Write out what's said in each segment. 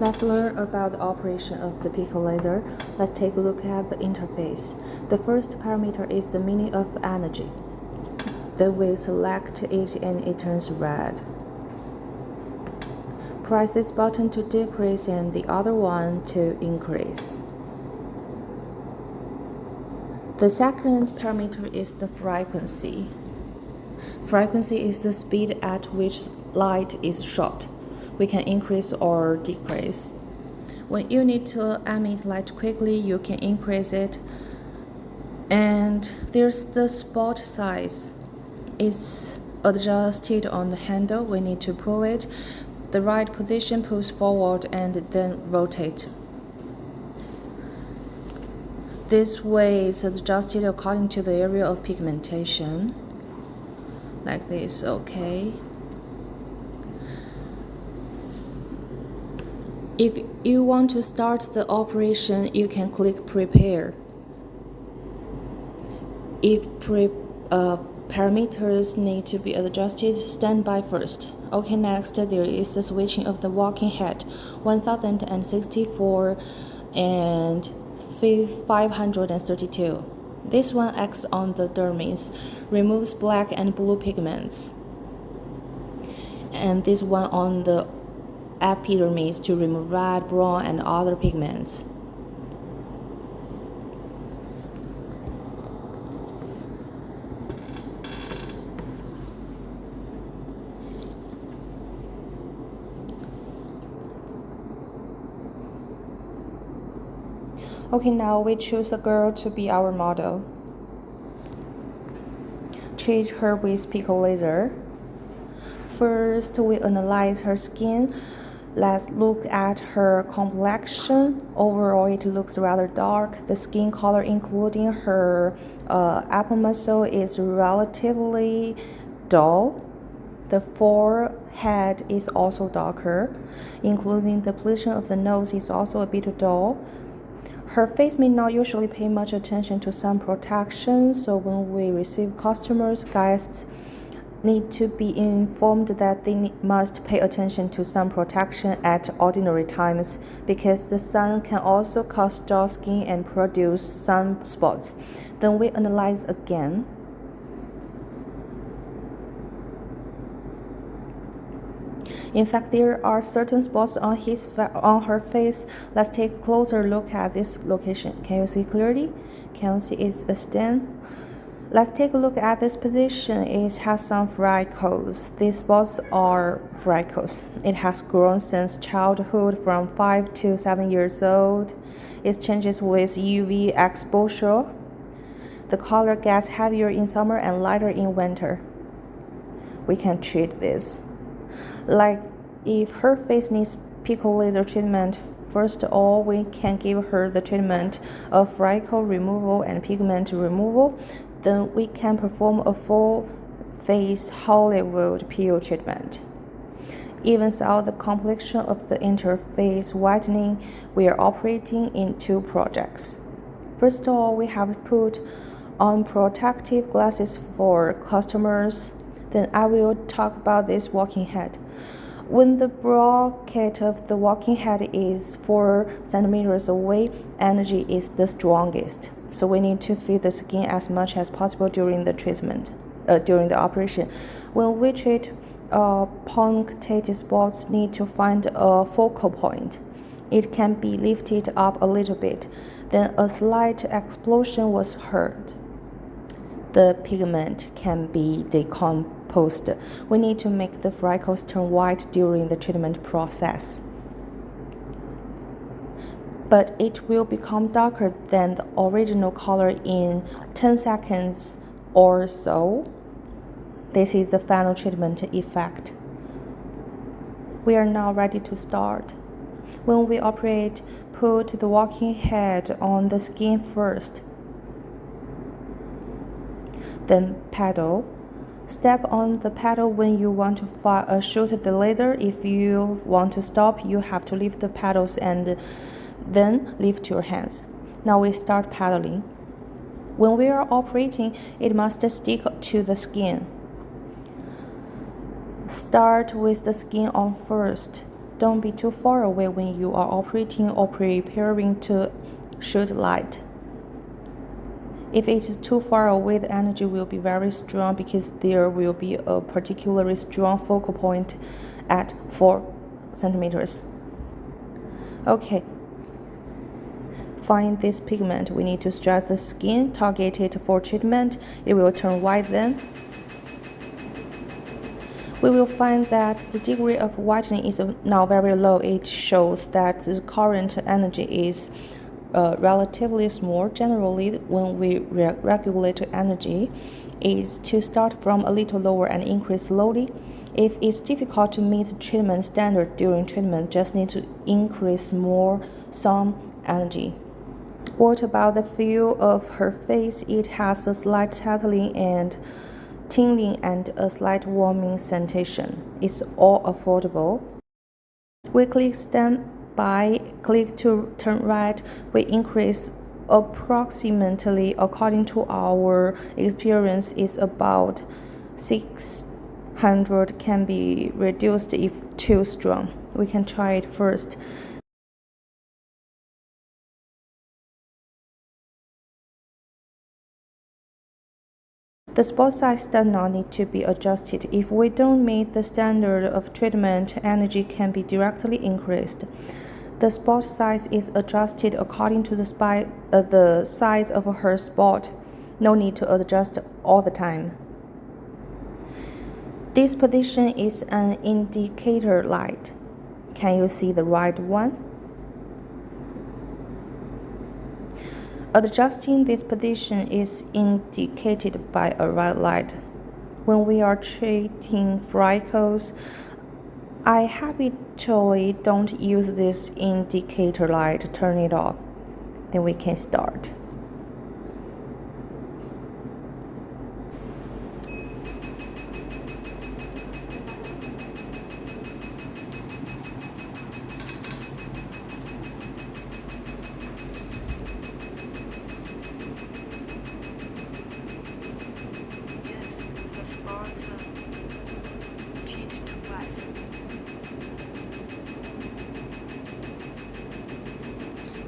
Let's learn about the operation of the pico laser. Let's take a look at the interface. The first parameter is the meaning of energy. Then we select it and it turns red. Press this button to decrease and the other one to increase. The second parameter is the frequency. Frequency is the speed at which light is shot. We can increase or decrease. When you need to emit light quickly, you can increase it. And there's the spot size. It's adjusted on the handle. We need to pull it. The right position pulls forward and then rotate. This way is adjusted according to the area of pigmentation. Like this, okay. If you want to start the operation, you can click Prepare. If parameters need to be adjusted, stand by first. Okay, next there is the switching of the walking head, 1064 and 532. This one acts on the dermis, removes black and blue pigments. And this one on the epidermis to remove red, brown, and other pigments. Okay, now we choose a girl to be our model. Treat her with pico laser. First, we analyze her skin. Let's look at her complexion. Overall, it looks rather dark. The skin color, including her upper muscle, is relatively dull. The forehead is also darker, including the position of the nose is also a bit dull. Her face may not usually pay much attention to sun protection, so when we receive customers, guests need to be informed that they must pay attention to sun protection at ordinary times because the sun can also cause dull skin and produce sunspots. Then we analyze again. In fact, there are certain spots on her face. Let's take a closer look at this location. Can you see clearly? Can you see it's a stain? Let's take a look at this position. It has some freckles. These spots are freckles. It has grown since childhood from 5 to 7 years old. It changes with UV exposure. The color gets heavier in summer and lighter in winter. We can treat this. Like if her face needs pico laser treatment, first of all, we can give her the treatment of freckle removal and pigment removal. Then we can perform a full face Hollywood peel treatment. Evens out the complexion of the interface whitening. We are operating in two projects. First of all, we have put on protective glasses for customers. Then I will talk about this walking head. When the bracket of the walking head is 4 centimeters away, energy is the strongest. So we need to feed the skin as much as possible during the treatment, during the operation. When we treat punctated spots, need to find a focal point. It can be lifted up a little bit. Then a slight explosion was heard. The pigment can be decomposed. We need to make the freckles turn white during the treatment process. But it will become darker than the original color in 10 seconds or so. This is the final treatment effect. We are now ready to start. When we operate, put the walking head on the skin first. Then pedal. Step on the pedal when you want to shoot the laser. If you want to stop, you have to lift the pedals and then lift your hands. Now we start pedaling. When we are operating, it must stick to the skin. Start with the skin on first. Don't be too far away when you are operating or preparing to shoot light. If it is too far away, the energy will be very strong because there will be a particularly strong focal point at 4 centimeters. Okay. Find this pigment. We need to stretch the skin, target it for treatment. It will turn white then. We will find that the degree of whitening is now very low. It shows that the current energy is relatively small. Generally, when we regulate energy, is to start from a little lower and increase slowly. If it's difficult to meet the treatment standard during treatment, just need to increase some energy. What about the feel of her face? It has a slight tingling and a slight warming sensation. It's all affordable. We click stand by, click to turn right. We increase approximately, according to our experience, is about 600, can be reduced if too strong. We can try it first. The spot size does not need to be adjusted. If we don't meet the standard of treatment, energy can be directly increased. The spot size is adjusted according to the size of her spot. No need to adjust all the time. This position is an indicator light. Can you see the right one? Adjusting this position is indicated by a red light. When we are treating freckles, I habitually don't use this indicator light. Turn it off. Then we can start.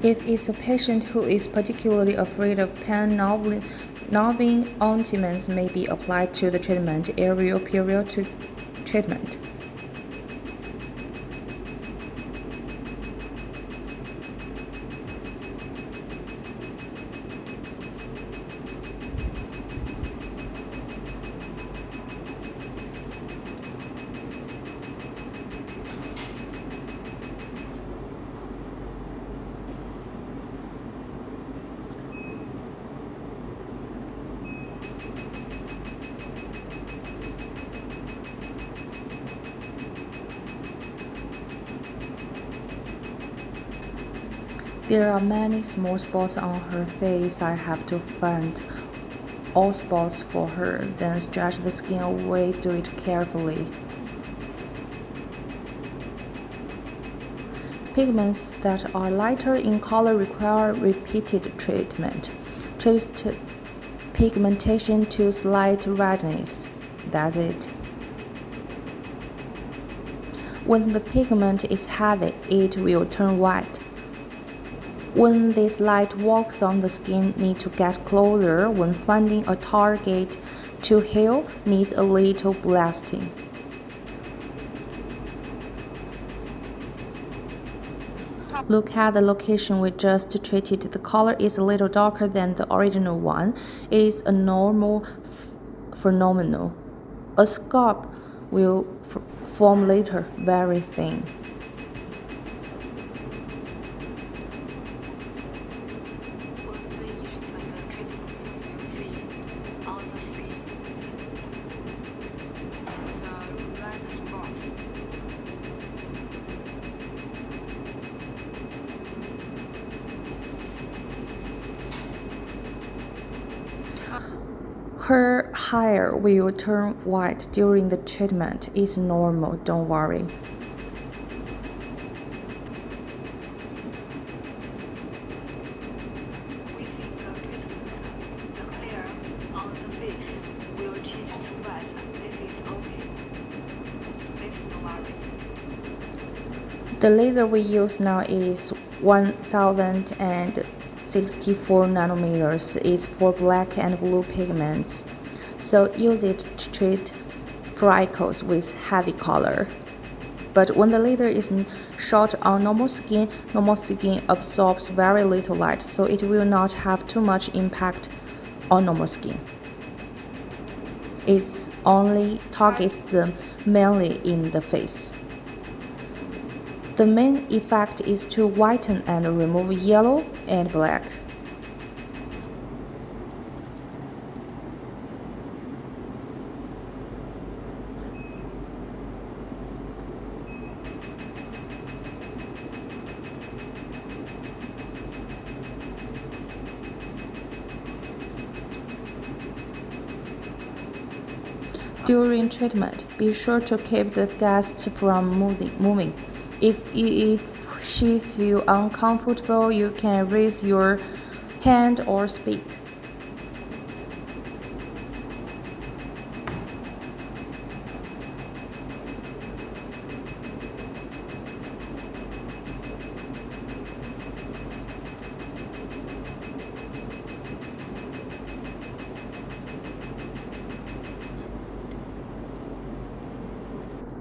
If it's a patient who is particularly afraid of pain, numbing ointments may be applied to the treatment area prior to treatment. There are many small spots on her face. I have to find all spots for her, then stretch the skin away. Do it carefully. Pigments that are lighter in color require repeated treatment. Treat pigmentation to slight redness. That's it. When the pigment is heavy, it will turn white. When this light walks on the skin, need to get closer. When finding a target to heal, needs a little blasting. Look at the location we just treated. The color is a little darker than the original one. It is a normal phenomenon. A scalp will form later, very thin. Her hair will turn white during the treatment. It's normal, don't worry. Within the treatment, the hair on the face will change to white. This is okay. Please don't worry. The laser we use now is 1064 nanometers. It's for black and blue pigments. So use it to treat freckles with heavy color. But when the laser is shot on normal skin absorbs very little light, so it will not have too much impact on normal skin. It only targets the mainly in the face. The main effect is to whiten and remove yellow and black. During treatment, be sure to keep the guest from moving. If she feels uncomfortable, you can raise your hand or speak.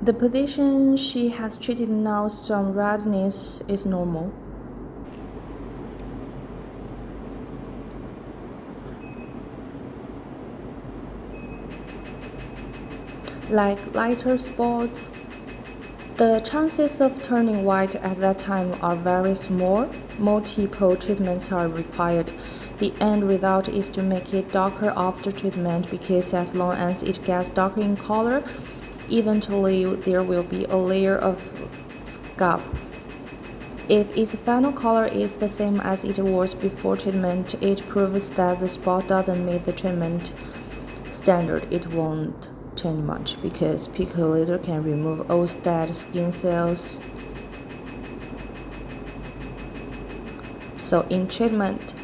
The position she has treated now, some redness is normal. Like lighter spots, the chances of turning white at that time are very small. Multiple treatments are required. The end result is to make it darker after treatment, because as long as it gets darker in color, eventually there will be a layer of scalp. If its final color is the same as it was before treatment, it proves that the spot doesn't meet the treatment standard. It won't change much, because pico laser can remove all dead skin cells. So in treatment,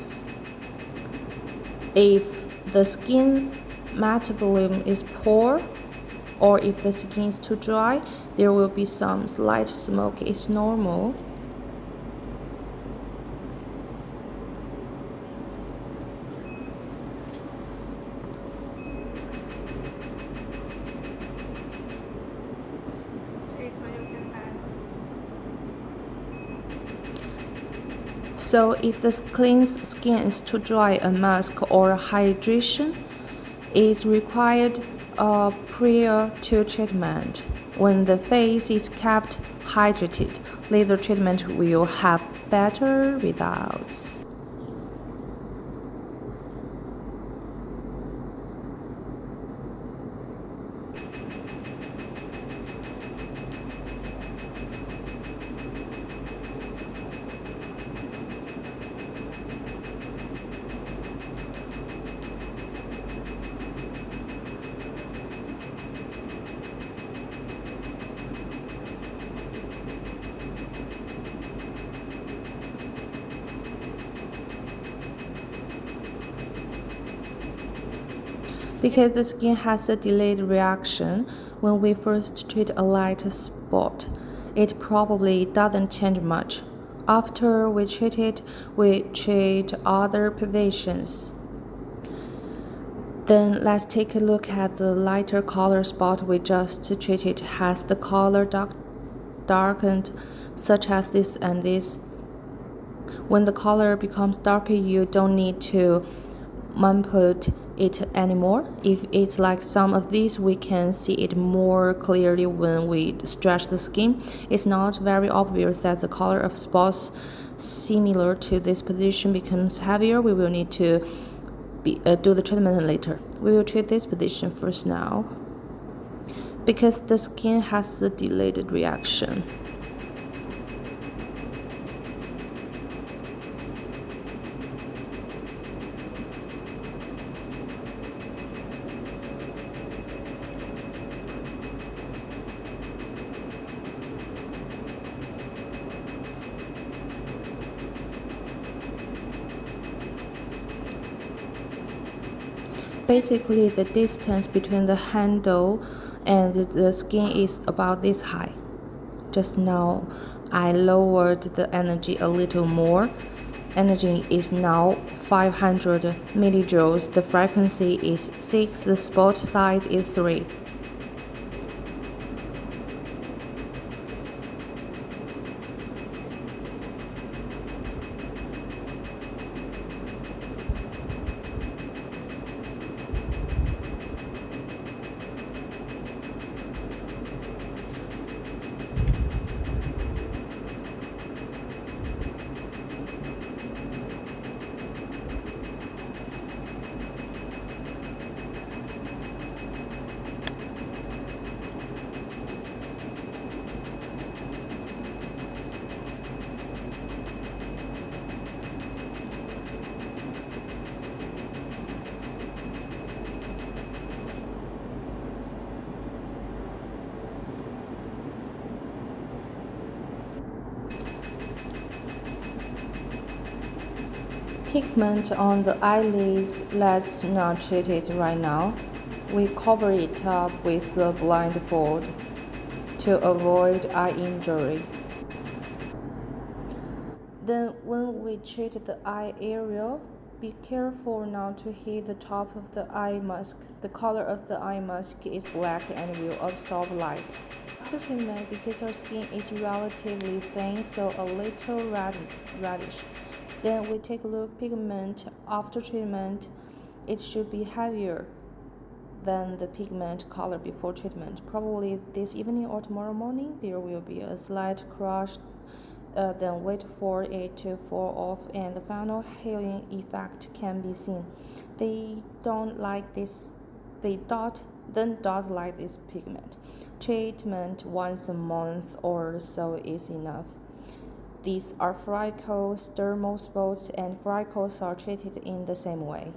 if the skin metabolism is poor, or if the skin is too dry, there will be some slight smoke. It's normal. So if the clean skin is too dry, a mask or hydration is required prior to treatment. When the face is kept hydrated, laser treatment will have better results. Because the skin has a delayed reaction, when we first treat a light spot, it probably doesn't change much. After we treat it, we treat other positions. Then let's take a look at the lighter color spot we just treated. Has the color darkened, such as this and this? When the color becomes darker, you don't need to manipulate it anymore. If it's like some of these, we can see it more clearly when we stretch the skin. It's not very obvious that the color of spots similar to this position becomes heavier. We will need to do the treatment later. We will treat this position first now, because the skin has a delayed reaction. Basically, the distance between the handle and the skin is about this high. Just now, I lowered the energy a little more. Energy is now 500 millijoules. The frequency is 6. The spot size is 3. Pigment on the eyelids, let's not treat it right now. We cover it up with a blindfold to avoid eye injury. Then when we treat the eye area, be careful not to hit the top of the eye mask. The color of the eye mask is black and will absorb light. After treatment, because our skin is relatively thin, so a little reddish. Then we take a look pigment after treatment. It should be heavier than the pigment color before treatment. Probably this evening or tomorrow morning there will be a slight crush. Then wait for it to fall off and the final healing effect can be seen. They don't like this pigment. Treatment once a month or so is enough. These are freckles, dermal spots, and freckles are treated in the same way.